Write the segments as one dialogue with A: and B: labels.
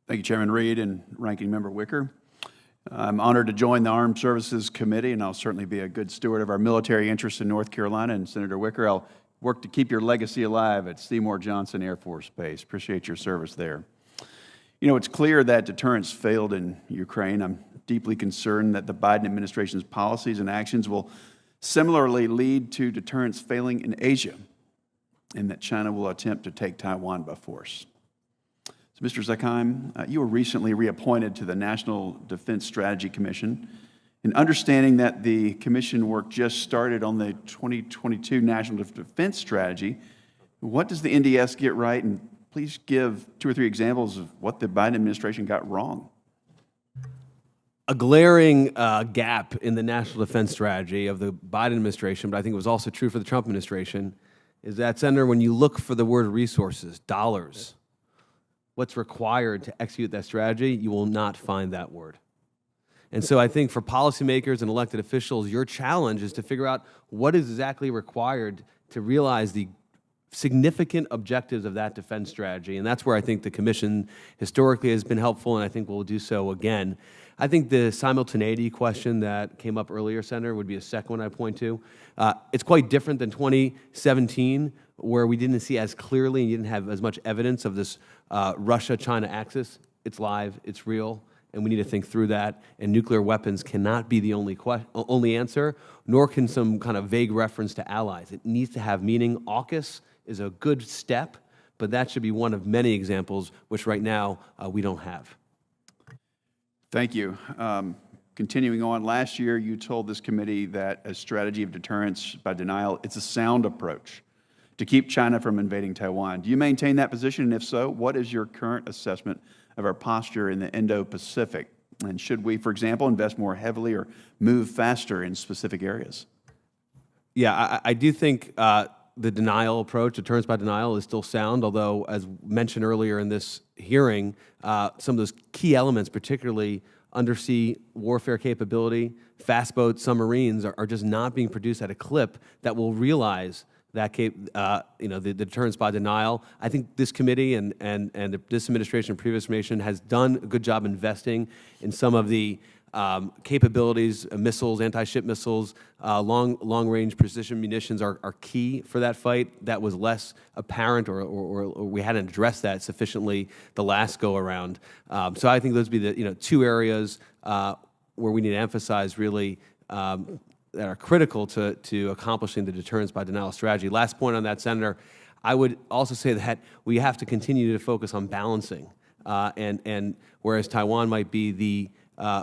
A: Thank you, Chairman Reed and Ranking Member Wicker. I'm honored to join the Armed Services Committee, and I'll certainly be a good steward of our military interests in North Carolina. And Senator Wicker, I'll work to keep your legacy alive at Seymour Johnson Air Force Base. Appreciate your service there. You know, it's clear that deterrence failed in Ukraine. I'm deeply concerned that the Biden administration's policies and actions will similarly lead to deterrence failing in Asia, and that China will attempt to take Taiwan by force. So, Mr. Zakheim, you were recently reappointed to the National Defense Strategy Commission. In understanding that the commission work just started on the 2022 National Defense Strategy, what does the NDS get right? And please give 2 or 3 examples of what the Biden administration got wrong.
B: A glaring gap in the national defense strategy of the Biden administration, but I think it was also true for the Trump administration, is that, Senator, when you look for the word resources, dollars, what's required to execute that strategy, you will not find that word. And so I think for policymakers and elected officials, your challenge is to figure out what is exactly required to realize the significant objectives of that defense strategy. And that's where I think the commission historically has been helpful, and I think will do so again. I think the simultaneity question that came up earlier, Senator, would be a second one I point to. It's quite different than 2017, where we didn't see as clearly and you didn't have as much evidence of this Russia-China axis. It's live, it's real, and we need to think through that. And nuclear weapons cannot be the only answer, nor can some kind of vague reference to allies. It needs to have meaning. AUKUS is a good step, but that should be one of many examples, which right now we don't have.
A: Thank you. Continuing on, last year you told this committee that a strategy of deterrence by denial, it's a sound approach to keep China from invading Taiwan. Do you maintain that position? And if so, what is your current assessment of our posture in the Indo-Pacific? And should we, for example, invest more heavily or move faster in specific areas?
B: Yeah, I do think the denial approach, deterrence by denial, is still sound, although, as mentioned earlier in this hearing, some of those key elements, particularly undersea warfare capability, fast boat submarines, are just not being produced at a clip that will realize that the deterrence by denial. I think this committee and this administration and previous administration has done a good job investing in some of the capabilities, missiles, anti-ship missiles, long-range precision munitions are key for that fight. That was less apparent, or we hadn't addressed that sufficiently the last go-around. So I think those would be the 2 areas where we need to emphasize really that are critical to accomplishing the deterrence by denial strategy. Last point on that, Senator, I would also say that we have to continue to focus on balancing. And whereas Taiwan might be the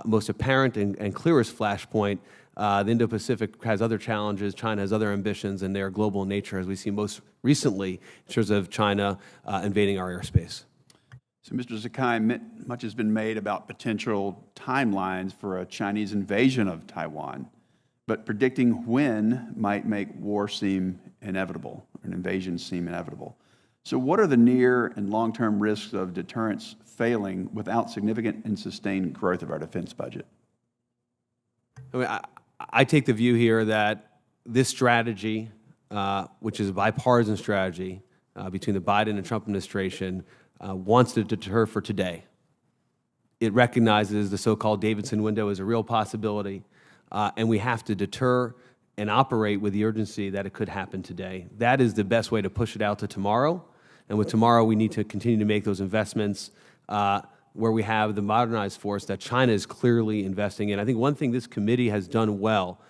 B: most apparent and clearest flashpoint, the Indo-Pacific has other challenges, China has other ambitions, and they are global in nature, as we see most recently in terms of China invading our airspace.
A: So, Mr. Zakheim, much has been made about potential timelines for a Chinese invasion of Taiwan, but predicting when might make war seem inevitable, or an invasion seem inevitable. So what are the near and long-term risks of deterrence failing without significant and sustained growth of our defense budget?
B: I mean, I take the view here that this strategy, which is a bipartisan strategy between the Biden and Trump administration, wants to deter for today. It recognizes the so-called Davidson window as a real possibility, and we have to deter and operate with the urgency that it could happen today. That is the best way to push it out to tomorrow. And with tomorrow, we need to continue to make those investments where we have the modernized force that China is clearly investing in. I think one thing this committee has done well,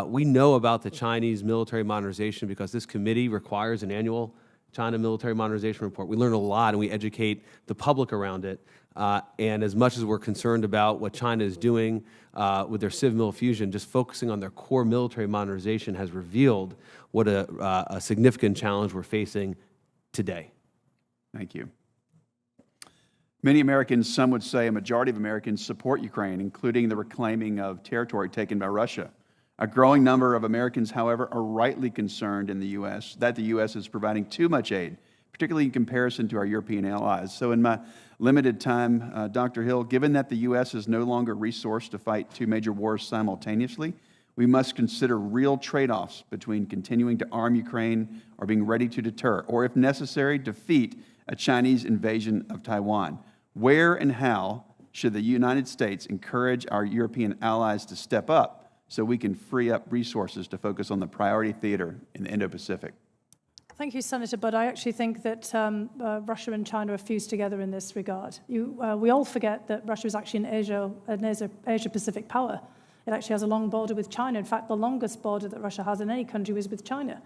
B: we know about the Chinese military modernization because this committee requires an annual China military modernization report. We learn a lot and we educate the public around it. And as much as we're concerned about what China is doing with their civil fusion, just focusing on their core military modernization has revealed what a significant challenge we're facing today.
A: Thank you. Many Americans, some would say a majority of Americans, support Ukraine, including the reclaiming of territory taken by Russia. A growing number of Americans, however, are rightly concerned in the U.S. that the U.S. is providing too much aid, particularly in comparison to our European allies. So in my limited time, Dr. Hill, given that the U.S. is no longer resourced to fight 2 major wars simultaneously, we must consider real trade-offs between continuing to arm Ukraine or being ready to deter, or if necessary, defeat a Chinese invasion of Taiwan. Where and how should the United States encourage our European allies to step up so we can free up resources to focus on the priority theater in the Indo-Pacific?
C: Thank you, Senator, but I actually think that Russia and China are fused together in this regard. We all forget that Russia is actually an Asia-Pacific power. It actually has a long border with China. In fact, the longest border that Russia has in any country is with China.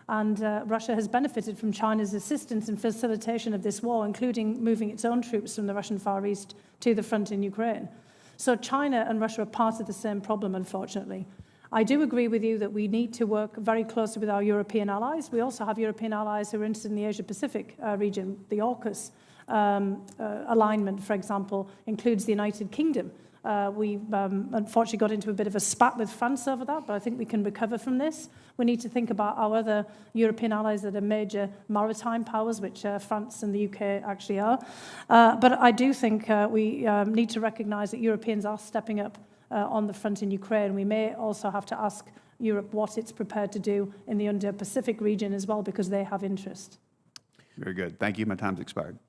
C: And Russia has benefited from China's assistance and facilitation of this war, including moving its own troops from the Russian Far East to the front in Ukraine. So China and Russia are part of the same problem, unfortunately. I do agree with you that we need to work very closely with our European allies. We also have European allies who are interested in the Asia-Pacific region. The AUKUS alignment, for example, includes the United Kingdom. We unfortunately got into a bit of a spat with France over that, but I think we can recover from this. We need to think about our other European allies that are major maritime powers, which France and the UK actually are. But I do think we need to recognise that Europeans are stepping up on the front in Ukraine. We may also have to ask Europe what it's prepared to do in the Indo-Pacific region as well, because they have interest.
A: Very good. Thank you. My time's expired.